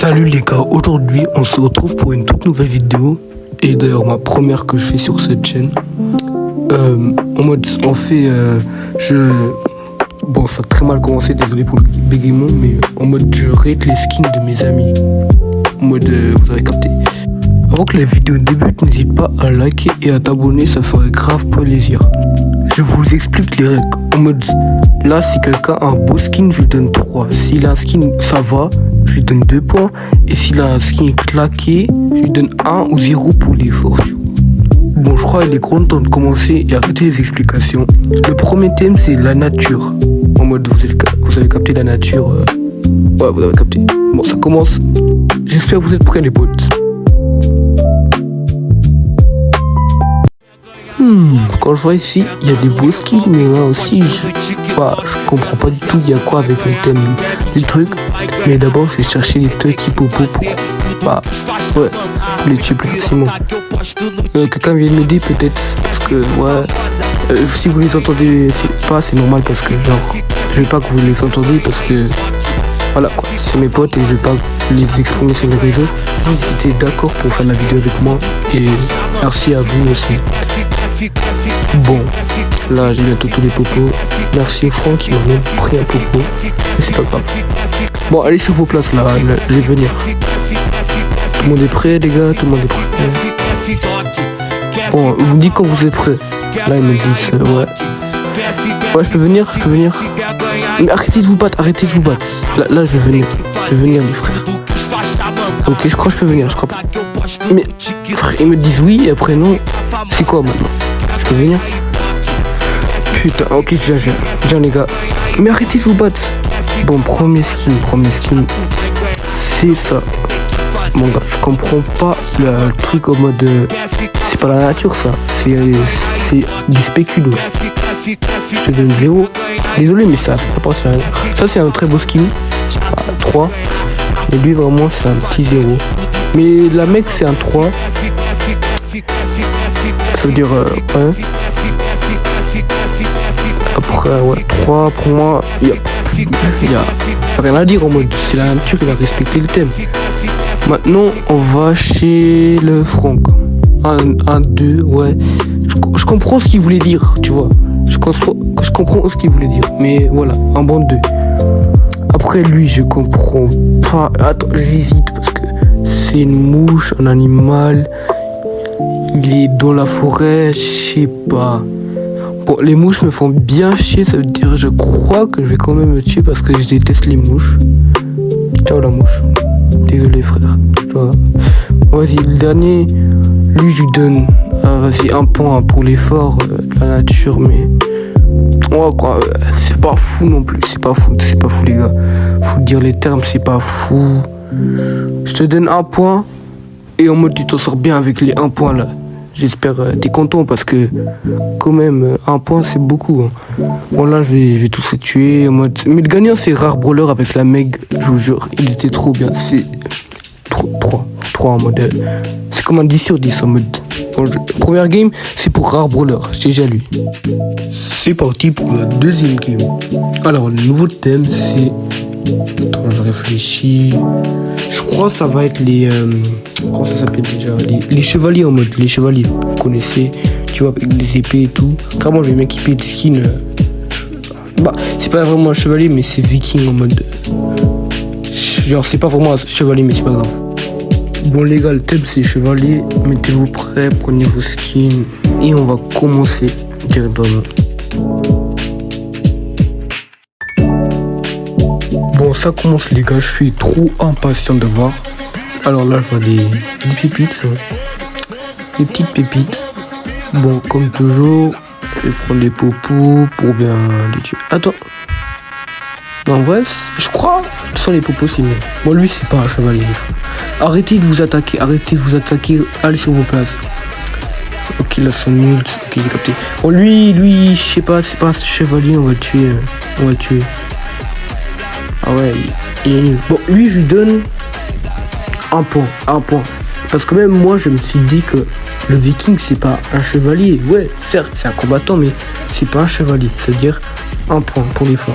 Salut les gars, aujourd'hui on se retrouve pour une toute nouvelle vidéo. Et d'ailleurs ma première que je fais sur cette chaîne. En mode, Bon, ça a très mal commencé, désolé pour le bégaiement, mais en mode je rate les skins de mes amis. En mode, vous avez capté. Avant que la vidéo débute, n'hésite pas à liker et à t'abonner, ça ferait grave plaisir. Je vous explique les règles. En mode, là, si quelqu'un a un beau skin, je lui donne 3. S'il a un skin, ça va, je lui donne 2 points. Et s'il a un skin claqué, je lui donne 1 ou 0 pour l'effort, tu vois. Bon, je crois qu'il est grand temps de commencer et arrêter les explications. Le premier thème, c'est la nature. En mode, vous avez capté la nature. Ouais, vous avez capté. Bon, ça commence. J'espère que vous êtes prêts, les potes. Quand je vois ici, il y a des beaux skins, mais là aussi, je comprends pas du tout il y a quoi avec le thème du truc. Mais d'abord, je vais chercher les petits popos pour les tuer plus facilement. Quelqu'un vient de m'aider peut-être, parce que si vous les entendez pas, c'est normal, parce que genre, je veux pas que vous les entendiez, parce que voilà quoi, c'est mes potes et je vais pas les exprimer sur les réseaux. Vous étiez d'accord pour faire la vidéo avec moi, et merci à vous aussi. Bon, là j'ai bientôt tous les popos. Merci Franck qui m'a même pris un popo, mais c'est pas grave. Bon, allez sur vos places là, je vais venir. Tout le monde est prêt les gars, tout le monde est prêt. Bon, je vous dis quand vous êtes prêts. Là ils me disent ouais, je peux venir. Mais arrêtez de vous battre, Là je vais venir les frères. Ok, je crois que je peux venir, je crois pas. Mais frère, ils me disent oui et après non. C'est quoi maintenant? Je peux venir? Putain, ok, je viens les gars. Mais arrêtez de vous battre. Bon, premier skin, c'est ça. Mon gars, je comprends pas le truc en mode... c'est pas la nature ça, c'est du spéculo. Je te donne 0. Désolé mais ça fait pas penser à rien. Ça c'est un très beau skin, 3. Et lui vraiment c'est un petit 0. Mais la mec c'est un 3. Ça veut dire 1. Après 3 pour moi, il y a rien à dire en mode c'est la nature, il a respecté le thème. Maintenant on va chez le Franck. 1, 2, ouais. Je comprends ce qu'il voulait dire, tu vois. Je comprends ce qu'il voulait dire. Mais voilà, un bon 2. Après lui, je comprends pas. Attends, j'hésite parce que c'est une mouche, un animal. Il est dans la forêt, je sais pas. Bon, les mouches me font bien chier, ça veut dire je crois que je vais quand même me tuer parce que je déteste les mouches. Ciao la mouche. Désolé frère. Vas-y, le dernier, lui je lui donne vas-y 1 point pour l'effort de la nature, mais quoi, c'est pas fou non plus, c'est pas fou les gars. Faut dire les termes, c'est pas fou. Je te donne 1 point et en mode tu t'en sors bien avec les 1 point là. J'espère t'es content parce que quand même 1 point c'est beaucoup. Bon là je vais tous les tuer en mode. Mais le gagnant c'est Rare Brawler avec la Meg, je vous jure, il était trop bien. C'est 3 en mode. C'est comme un 10 sur 10 en mode. Première game c'est pour Rare Brawler, c'est déjà lui. C'est parti pour la deuxième game. Alors le nouveau thème c'est. Attends, je réfléchis. Je crois que ça va être les. Comment ça s'appelle déjà? Les chevaliers en mode. Les chevaliers. Vous connaissez, tu vois, avec les épées et tout. Clairement, je vais m'équiper de skin. C'est pas vraiment un chevalier, mais c'est viking en mode. Genre, c'est pas vraiment un chevalier, mais c'est pas grave. Bon, les gars, le thème c'est chevalier. Mettez-vous prêts, prenez vos skins. Et on va commencer directement. Bon, ça commence les gars, je suis trop impatient de voir. Alors là, je vois des pépites, des petites pépites. Bon, comme toujours, je vais prendre les popos pour bien les tuer. Attends. Non, en vrai, je crois que ce sont les popos, c'est mieux. Bon, lui, c'est pas un chevalier. Arrêtez de vous attaquer, allez sur vos places. Ok, là, son ult, ok, j'ai capté. Bon, lui, je sais pas, c'est pas un chevalier, on va le tuer. Ah ouais, il est nul. Bon, lui, je lui donne 1 point. Parce que même moi, je me suis dit que le viking, c'est pas un chevalier. Ouais, certes, c'est un combattant, mais c'est pas un chevalier. C'est-à-dire 1 point pour l'effort.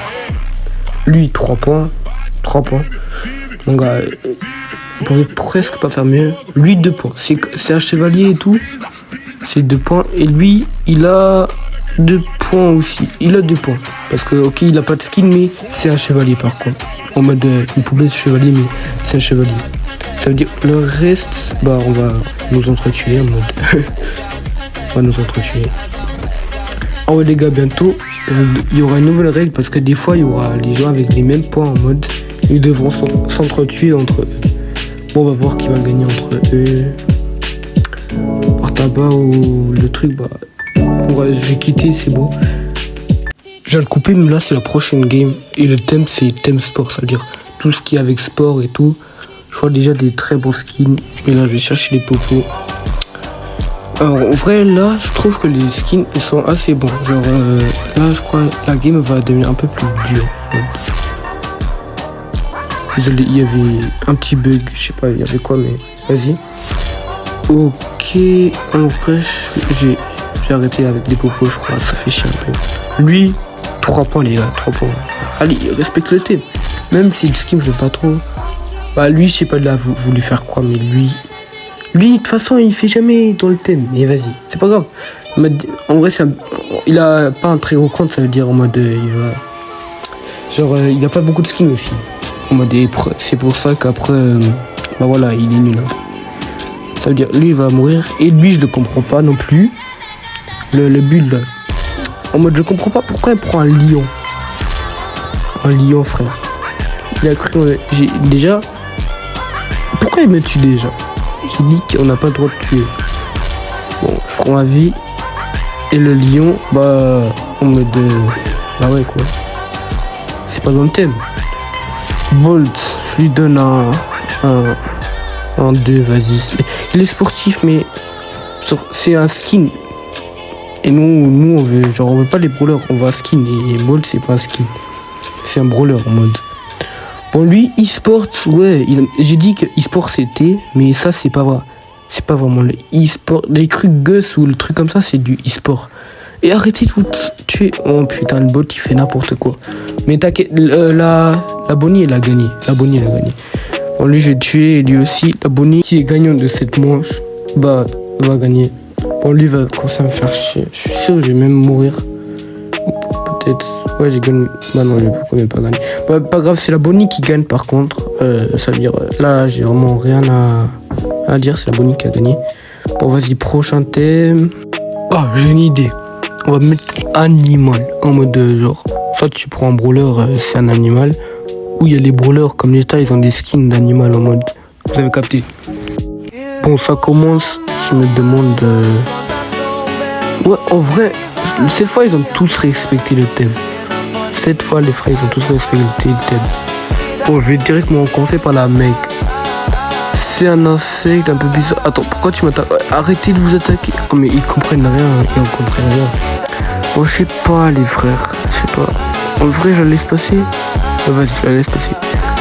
Lui, 3 points. Mon gars, on pouvait presque pas faire mieux. Lui 2 points, c'est un chevalier et tout. C'est 2 points. Et lui, il a 2 points aussi. Il a 2 points. Parce que, ok, il a pas de skin, mais c'est un chevalier par contre. En mode, une poubelle de chevalier, mais c'est un chevalier. Ça veut dire, le reste, bah, on va nous entretuer en mode. On va nous entretuer. Ah ouais, les gars, bientôt, il y aura une nouvelle règle parce que des fois, il y aura les gens avec les mêmes points en mode. Ils devront s'entretuer entre eux. Bon, on va voir qui va gagner entre eux. Par tabac ou le truc, bah. Je vais quitter, c'est bon. Je vais le couper, mais là, c'est la prochaine game. Et le thème, c'est thème sport. Ça veut dire tout ce qui est avec sport et tout. Je vois déjà des très bons skins. Mais là, je vais chercher les popos. Alors, en vrai, là, je trouve que les skins, ils sont assez bons. Genre, là, je crois la game va devenir un peu plus dure. Désolé, il y avait un petit bug. Je sais pas, il y avait quoi, mais vas-y. Ok, en vrai, j'ai arrêté avec des popos, je crois. Ça fait chier un peu. Lui, 3 points, les gars, 3 points. Allez, respecte le thème. Même si le skin, je l'aime pas trop. Bah, lui, je sais pas, là, voulu faire quoi, mais lui, de toute façon, il fait jamais dans le thème. Mais vas-y, c'est pas grave. En vrai, il a pas un très gros compte, ça veut dire en mode, il va. Genre, il a pas beaucoup de skins aussi. En mode, c'est pour ça qu'après, bah voilà, il est nul. Ça veut dire, lui, il va mourir. Et lui, je le comprends pas non plus. Le build, là. En mode, je comprends pas pourquoi il prend un lion. Un lion, frère. Il a cru, déjà. Pourquoi il me tue déjà? J'ai dit qu'on n'a pas le droit de tuer. Bon, je prends ma vie. Et le lion, bah, en mode, bah ouais, quoi. C'est pas dans le thème. Bolt, je lui donne un 2, vas-y. Il est sportif, mais c'est un skin. Et nous on veut pas les brawlers, on veut un skin. Et Bolt, c'est pas un skin. C'est un brawler en mode. Bon, lui, e-sport, ouais, j'ai dit que e-sport c'était, mais ça, c'est pas vrai. C'est pas vraiment le e-sport. Les trucs Gus ou le truc comme ça, c'est du e-sport. Et arrêtez de vous tuer. Oh putain, le bot, il fait n'importe quoi. Mais t'inquiète, la Bonnie, elle a gagné. Bon, lui, je vais tuer, et lui aussi. La Bonnie, qui est gagnant de cette manche, bah, va gagner. Bon, lui, va commencer à me faire chier. Je suis sûr que je vais même mourir. Peut-être. Ouais, j'ai gagné. Bah non, je peux même pas gagner. Bah, pas grave, c'est la Bonnie qui gagne par contre. Ça veut dire, là, j'ai vraiment rien à dire. C'est la Bonnie qui a gagné. Bon, vas-y, prochain thème. Ah, j'ai une idée. On va mettre animal en mode genre. Soit tu prends un brawler, c'est un animal. Ou il y a les brawlers comme l'État, ils ont des skins d'animal en mode. Vous avez capté. Bon, ça commence. Je me demande. Ouais, en vrai, cette fois, ils ont tous respecté le thème. Cette fois, les frères, ils ont tous respecté le thème. Bon, je vais directement commencer par la mec. C'est un insecte un peu bizarre. Attends, pourquoi tu m'attaques? Arrêtez de vous attaquer. Oh, mais ils comprennent rien. Bon, je sais pas, les frères. Je sais pas. En vrai, je la laisse passer. Vas-y, je la laisse passer.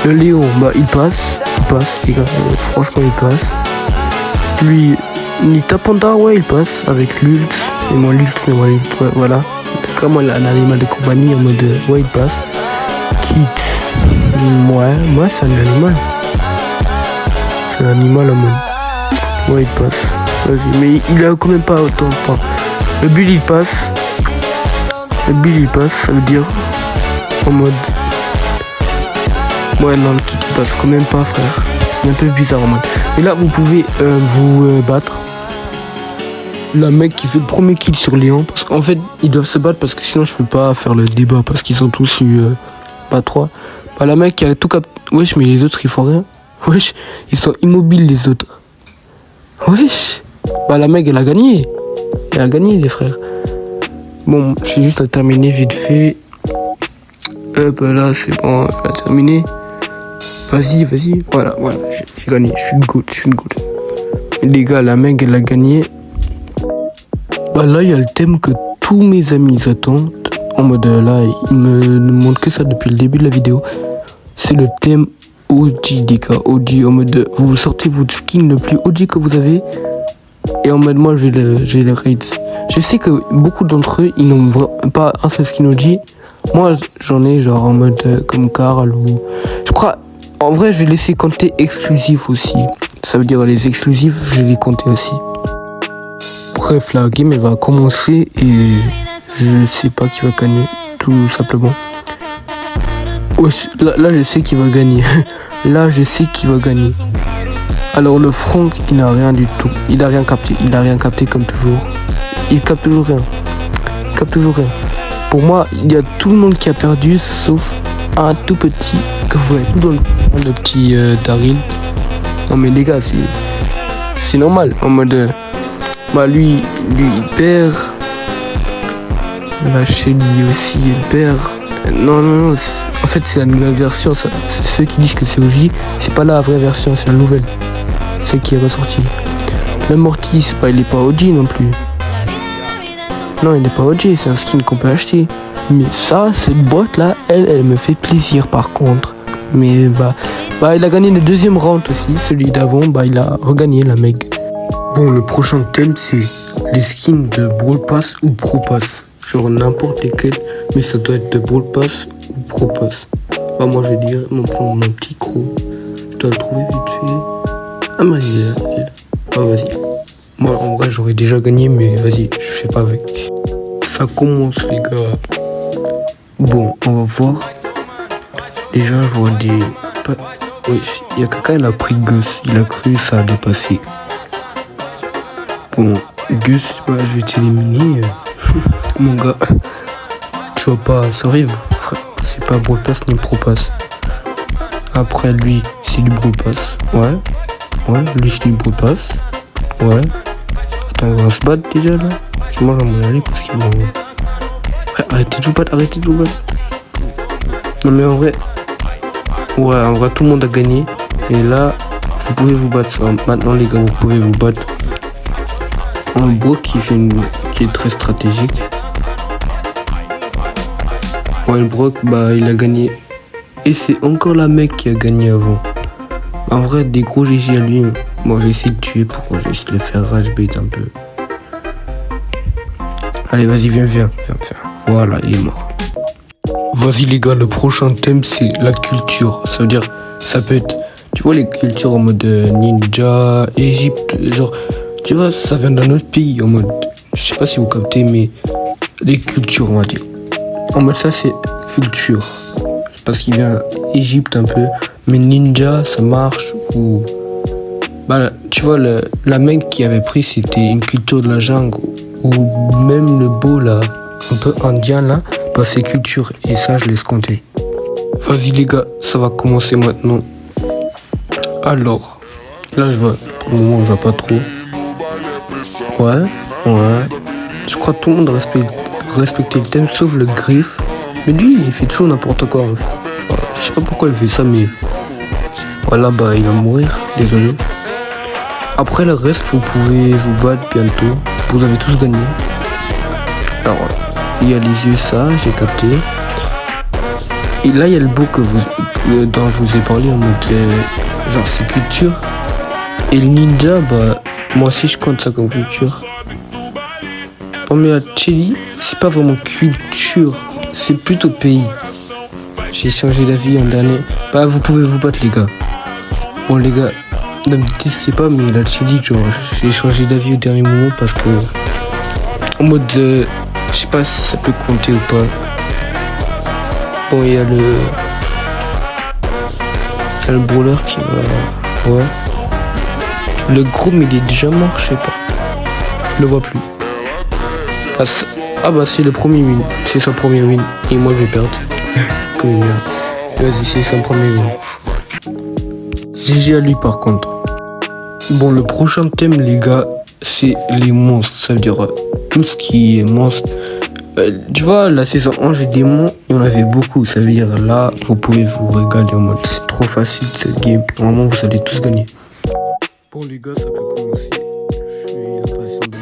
Le Léon, bah, il passe, les gars. Franchement, il passe. Lui, Nita Panda, ouais, il passe avec l'ult. Et moi, l'ult, ouais, voilà. Comme un animal de compagnie en mode, ouais, il passe. Kit, ouais, c'est un animal. C'est un animal en mode, ouais, il passe. Vas-y, mais il a quand même pas autant de points. Le build, il passe. Ça veut dire, en mode, ouais, non, le kit, il passe quand même pas, frère. Il est un peu bizarre en mode. Et là, vous pouvez vous battre. La mec qui fait le premier kill sur Léon. Parce qu'en fait, ils doivent se battre parce que sinon, je peux pas faire le débat. Parce qu'ils ont tous eu pas 3. Bah, la mec qui a tout capté. Wesh, mais les autres, ils font rien. Wesh, ils sont immobiles, les autres. Wesh. Bah, la mec, elle a gagné. Les frères. Bon, je vais juste la terminer vite fait. Hop, là, c'est bon, je vais la terminer. Vas-y. Voilà, j'ai gagné. Je suis une goat. Les gars, la mec, elle a gagné. Bah là, il y a le thème que tous mes amis attendent. En mode, là, ils me montrent que ça depuis le début de la vidéo. C'est le thème OG, les gars. OG, en mode, vous sortez votre skin le plus OG que vous avez. Et en mode, moi, je vais le raid. Je sais que beaucoup d'entre eux, ils n'ont pas un seul skin OG. Moi, j'en ai, genre, en mode, comme Carl ou... Je crois, En vrai, je vais laisser compter exclusif aussi. Ça veut dire les exclusifs, je vais les compter aussi. Bref, la game, elle va commencer et je sais pas qui va gagner, tout simplement. Wesh, là, je sais qui va gagner. Là, je sais qui va gagner. Alors, le Franck, il n'a rien du tout. Il n'a rien capté. Il n'a rien capté comme toujours. Il capte toujours rien. Il capte toujours rien. Pour moi, il y a tout le monde qui a perdu, sauf un tout petit que vous voyez tout dans le petit Daryl. Non mais les gars, c'est normal. En mode, lui il perd. La chaîne aussi, il perd. Non. En fait, c'est la nouvelle version. Ça. Ceux qui disent que c'est OG, c'est pas la vraie version, c'est la nouvelle. Celle qui est ressortie. Le Mortis, il est pas OG non plus. Non, il n'est pas OG, c'est un skin qu'on peut acheter. Mais ça, cette boîte là, elle me fait plaisir par contre. Mais il a gagné le deuxième round aussi. Celui d'avant, il a regagné la Meg. Bon, le prochain thème, c'est les skins de Brawl Pass ou Pro Pass. Genre n'importe lesquels, mais ça doit être de Brawl Pass ou Pro Pass. Moi je vais dire mon petit croc. Je dois le trouver vite fait. Ah, mais il est là. Vas-y. Moi, en vrai, j'aurais déjà gagné, mais vas-y, je fais pas avec. Ça commence, les gars. Bon, on va voir. Déjà, je vois des... Oui, il y a quelqu'un, il a pris Gus. Il a cru que ça allait passer. Bon, Gus, je vais t'éliminer. Mon gars, tu vas pas survivre, frère. C'est pas Brawl Pass ni Pro Pass. Après, lui, c'est du Brawl Pass. Ouais, lui, c'est du Brawl Pass. Ouais. Attends, on va se battre déjà là. Moi, je vais m'en aller parce qu'il m'en... Arrêtez de vous battre. Non, mais en vrai, tout le monde a gagné. Et là, vous pouvez vous battre. Maintenant, les gars, vous pouvez vous battre. Un Brock qui est très stratégique. Ouais, le Brock, il a gagné. Et c'est encore la mec qui a gagné avant. En vrai, des gros GG à lui. Bon, j'ai essayé de tuer pour que je le faire rage bait un peu. Allez, vas-y, viens. Voilà, il est mort. Vas-y, les gars, le prochain thème, c'est la culture. Ça veut dire, ça peut être, tu vois, les cultures en mode ninja, Égypte, genre, tu vois, ça vient d'un autre pays, en mode, je sais pas si vous captez, mais les cultures, on va dire. En mode, ça, c'est culture. Parce qu'il vient Égypte un peu, mais ninja, ça marche, ou... tu vois, la mec qui avait pris, c'était une culture de la jungle, ou même le beau, là, un peu indien, là, c'est culture, et ça, je laisse compter. Vas-y, les gars, ça va commencer maintenant. Alors, là, je vois, pour le moment, je vois pas trop. Ouais. Je crois que tout le monde respectait le thème, sauf le griffe. Mais lui, il fait toujours n'importe quoi. Je sais pas pourquoi il fait ça, mais... Voilà, il va mourir, désolé. Après le reste, vous pouvez vous battre bientôt. Vous avez tous gagné. Alors, il y a les yeux, ça, j'ai capté. Et là, il y a le beau dont je vous ai parlé en mode... genre, c'est culture. Et le ninja, moi aussi, je compte ça comme culture. Bon, mais à Chili, c'est pas vraiment culture. C'est plutôt pays. J'ai changé d'avis en dernier. Vous pouvez vous battre, les gars. Bon, les gars, ne me détestez pas, mais la Chili, genre, j'ai changé d'avis au dernier moment parce que... En mode... je sais pas si ça peut compter ou pas. Bon, il y a le brawler qui va... Ouais. Le groupe, il est déjà mort, je sais pas. Je le vois plus. C'est le premier win. C'est son premier win. Et moi, je vais perdre. Comme une merde. Vas-y, c'est son premier win. GG à lui, par contre. Bon, le prochain thème, les gars, c'est les monstres. Ça veut dire tout ce qui est monstre. Tu vois, la saison 1, j'ai des démons, il y en avait beaucoup. Ça veut dire là, vous pouvez vous régaler en mode c'est trop facile cette game. Normalement, vous allez tous gagner. Bon, les gars, ça peut commencer. Je suis impatient de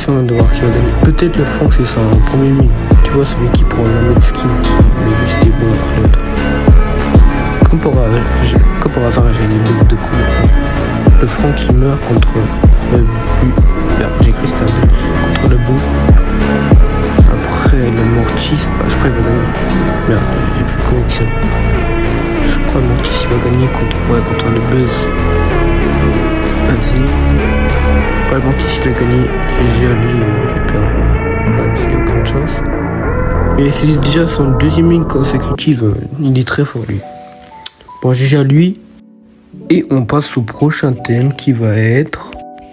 impatient de voir qui va gagner. Peut-être le Franck, c'est son premier win. Tu vois, celui qui prend la même skin qui met juste des bons à l'autre. Comme par hasard, j'ai les deux coups. Le Franck qui meurt contre le but. Merde, j'ai cru que c'était un but. Contre le bout. Après, le Mortis, je crois qu'il va gagner. Merde, j'ai plus de connexion. Je crois que Mortis il va gagner contre le Buzz. Vas-y. Ouais, Mortis il a gagné. GG à lui et moi j'ai perdu. J'ai aucune chance. Mais c'est déjà son deuxième ligne consécutive. Il est très fort lui. Bon, GG à lui. Et on passe au prochain thème qui va être...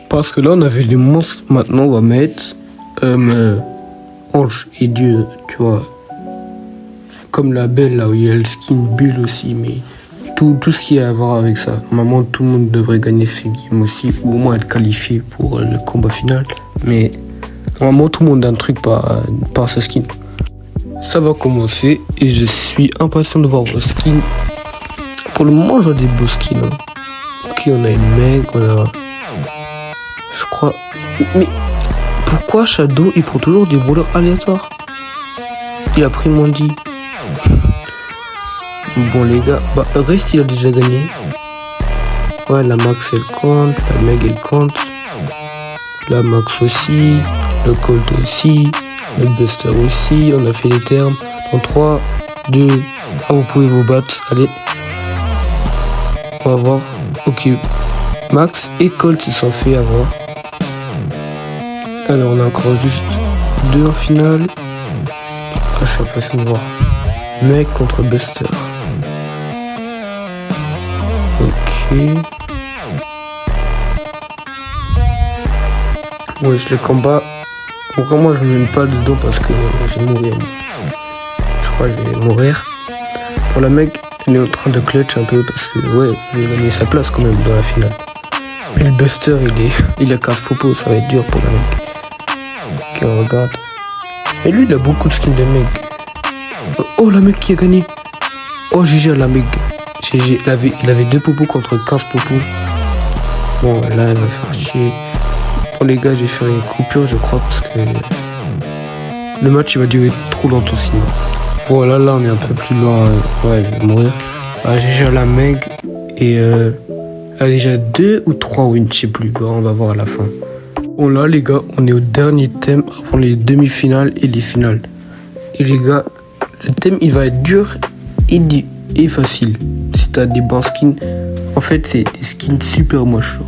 Parce que là on avait les monstres. Maintenant on va mettre... Ange et Dieu, tu vois. Comme la belle là où il y a le skin bulle aussi, mais tout ce qui a à voir avec ça. Normalement tout le monde devrait gagner ces games aussi, ou au moins être qualifié pour le combat final. Mais normalement tout le monde a un truc par ce skin. Ça va commencer et je suis impatient de voir vos skins. Pour le moment je vois des beaux skins. Hein. Ok, on a une mec, on a... Je crois... Mais... Pourquoi Shadow il prend toujours des rouleurs aléatoires? Il a pris Mandy. Bon les gars, le reste il a déjà gagné. Ouais, la Max elle compte, la Meg elle compte. La Max aussi, le Colt aussi, le Buster aussi. On a fait les termes. En 3, 2, 1, vous pouvez vous battre. Allez. On va voir. Ok. Max et Colt ils sont fait avoir. Alors on a encore juste 2 en finale. Je suis impatient de voir. Mec contre Buster. Ok. Ouais, le combat. Vraiment je ne mène pas dedans parce que je vais mourir. Je crois que je vais mourir. Pour la mec, elle est en train de clutch un peu parce que ouais, il va gagner sa place quand même dans la finale. Mais le Buster il a casse-popo, ça va être dur pour la mec. Ok, on regarde. Et lui, il a beaucoup de skins de mec. Oh, la mec qui a gagné. Oh, GG, la mec. GG, il avait 2 popos contre 15 popos. Bon, là, elle va faire chier. Bon, les gars, je vais faire une coupure, je crois, parce que le match, il va durer trop longtemps sinon. Voilà, là, on est un peu plus loin. Ouais, je vais mourir. GG, la mec. Et elle a déjà 2 ou 3 wins, je sais plus. Bon, on va voir à la fin. Bon là les gars, on est au dernier thème avant les demi-finales et les finales. Et les gars, le thème il va être dur et facile. Si t'as des bons skins, en fait c'est des skins super moches.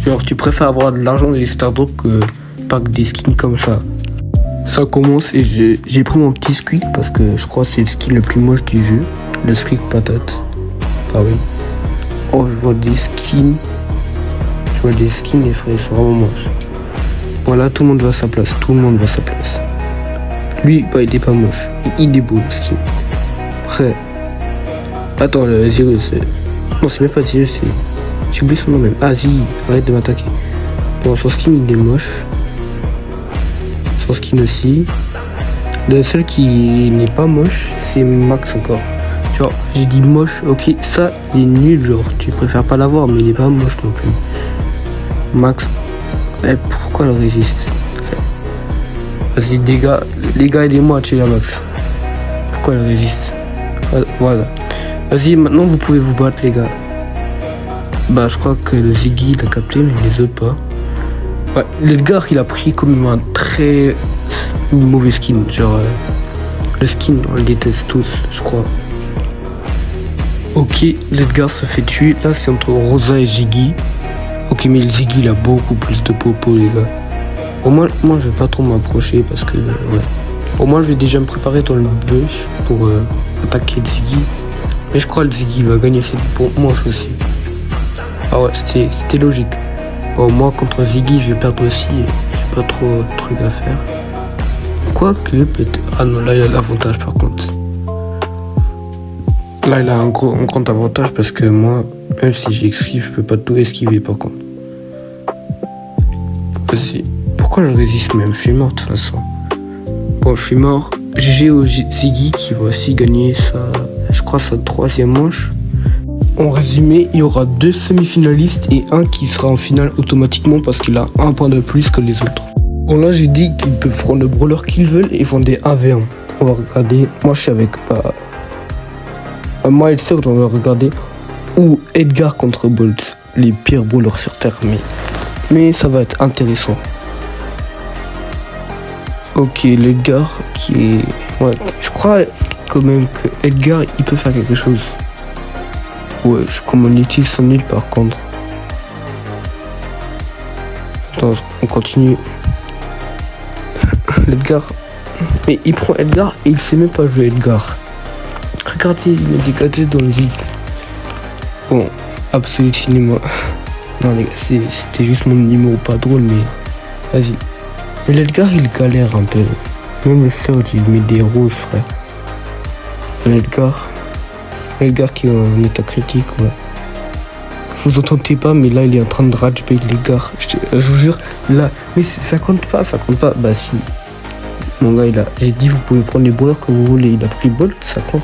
Genre tu préfères avoir de l'argent et des star drops que pas que des skins comme ça. Ça commence et j'ai pris mon petit squeak parce que je crois que c'est le skin le plus moche du jeu. Le squeak patate. Ah oui. Oh je vois des skins. Je vois des skins les frères, c'est vraiment moche. Voilà, tout le monde va à sa place, Lui, il est pas moche, il est beau le skin. Après, attends, le Zirus, non c'est même pas Zirus, j'ai oublié son nom même. Ah Zi, arrête de m'attaquer. Bon, son skin il est moche. Son skin aussi. Le seul qui n'est pas moche, c'est Max encore. Genre, j'ai dit moche, ok, ça il est nul, genre, tu préfères pas l'avoir, mais il est pas moche non plus. Max. Eh, pourquoi elle résiste? Vas-y les gars aidez-moi à tuer la Max. Pourquoi elle résiste? Voilà. Vas-y maintenant vous pouvez vous battre les gars. Je crois que le Ziggy l'a capté mais les autres pas. Ouais, l'Edgar il a pris comme un très mauvais skin. Genre le skin on le déteste tous je crois. Ok l'Edgar se fait tuer. Là c'est entre Rosa et Ziggy. Ok mais le Ziggy il a beaucoup plus de popo les gars. Au moins moi je vais pas trop m'approcher parce que ouais. Au moins je vais déjà me préparer dans le bush pour attaquer le Ziggy. Mais je crois que le Ziggy il va gagner cette manche aussi. Ah ouais c'était logique. Bon moi contre Ziggy je vais perdre aussi. J'ai pas trop de trucs à faire. Quoique peut-être. Ah non là il a l'avantage par contre. Là il a un grand avantage parce que moi même si j'esquive je peux pas tout esquiver par contre. Vas-y. Pourquoi je résiste même? Je suis mort de toute façon. Bon, je suis mort. GG au Ziggy qui va aussi gagner je crois sa 3e manche. En résumé, il y aura 2 semi-finalistes et un qui sera en finale automatiquement parce qu'il a un point de plus que les autres. Bon là j'ai dit qu'ils peuvent prendre le brawler qu'ils veulent et font des 1v1. On va regarder. Moi je suis avec moi et le Surge, on va regarder. Ou Edgar contre Bolt. Les pires brawlers sur Terre. Mais ça va être intéressant. Ok, l'Edgar qui est... Ouais, je crois quand même que Edgar il peut faire quelque chose. Ouais, community sont nuls par contre. Attends, on continue. L'Edgar. Mais il prend Edgar et il sait même pas jouer Edgar. Regardez, il met des gadgets dans le vide. Bon, Absolute Cinéma. Non les gars, c'était juste mon numéro pas drôle, mais vas-y. Mais l'Edgar il galère un peu. Même le Surge il met des roses, frère. L'Edgar qui est en état critique, ouais. Vous entendez pas, mais là il est en train de rage bait les gars. Je vous jure, là. Mais ça compte pas. Bah si. Mon gars, j'ai dit vous pouvez prendre les brawlers que vous voulez. Il a pris Bolt, ça compte.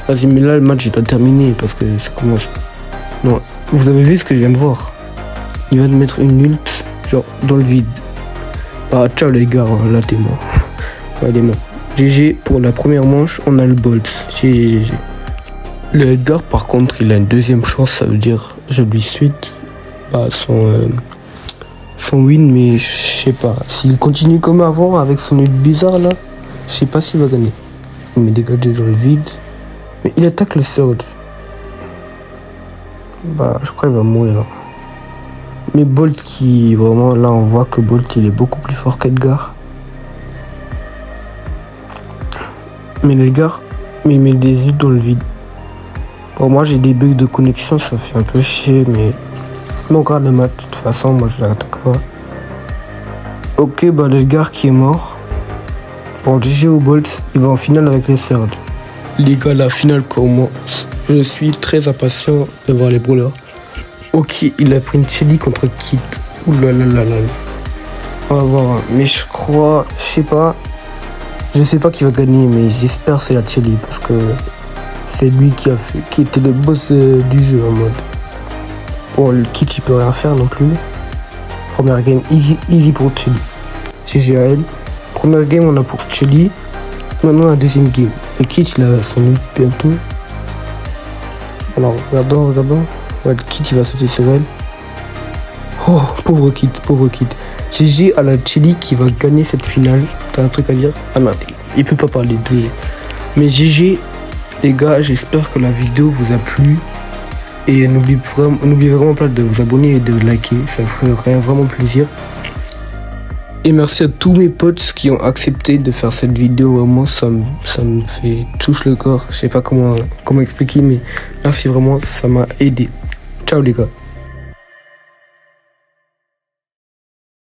Vas-y, mais là le match il doit terminer parce que ça commence. Non, vous avez vu ce que je viens de voir. Il vient de mettre une ult, genre dans le vide. Bah ciao les gars, hein, là t'es mort. Ouais, il est mort. GG pour la première manche, on a le Bolt. GG. Le Edgar par contre il a une deuxième chance, ça veut dire je lui suite son win, mais je sais pas. S'il continue comme avant avec son ult bizarre là, je sais pas s'il va gagner. Il met des gadgets dans le vide. Mais il attaque le Surge. Bah je crois qu'il va mourir là. Mais Bolt qui vraiment là on voit que Bolt il est beaucoup plus fort qu'Edgar. Mais l'Edgar il met des ults dans le vide. Bon moi j'ai des bugs de connexion, ça fait un peu chier, mais on regarde le match. De toute façon moi je l'attaque pas. Ok bah l'Edgar qui est mort. Bon GG au Bolt, il va en finale avec les Surge. Les gars, la finale commence. Je suis très impatient de voir les brawlers. Ok, il a pris une Shelly contre Kit. Oulalalala. On va voir. Mais je crois, je sais pas qui va gagner, mais j'espère que c'est la Shelly parce que c'est lui qui était le boss du jeu en mode. Bon, le Kit il peut rien faire non plus. Première game easy pour Shelly. GG à elle. Première game on a pour Shelly. Maintenant la deuxième game. Le Kit il a son ult bientôt. Alors regardons. Ouais, le Kit il va sauter sur elle. Oh pauvre Kit. GG à la Shelly qui va gagner cette finale. T'as un truc à dire? Ah non, il peut pas parler de. Mais GG les gars, j'espère que la vidéo vous a plu. Et n'oubliez vraiment pas de vous abonner et de liker. Ça ferait vraiment plaisir. Et merci à tous mes potes qui ont accepté de faire cette vidéo. Vraiment, ça me fait touche le corps. Je sais pas comment expliquer, mais merci vraiment, ça m'a aidé. Ciao les gars.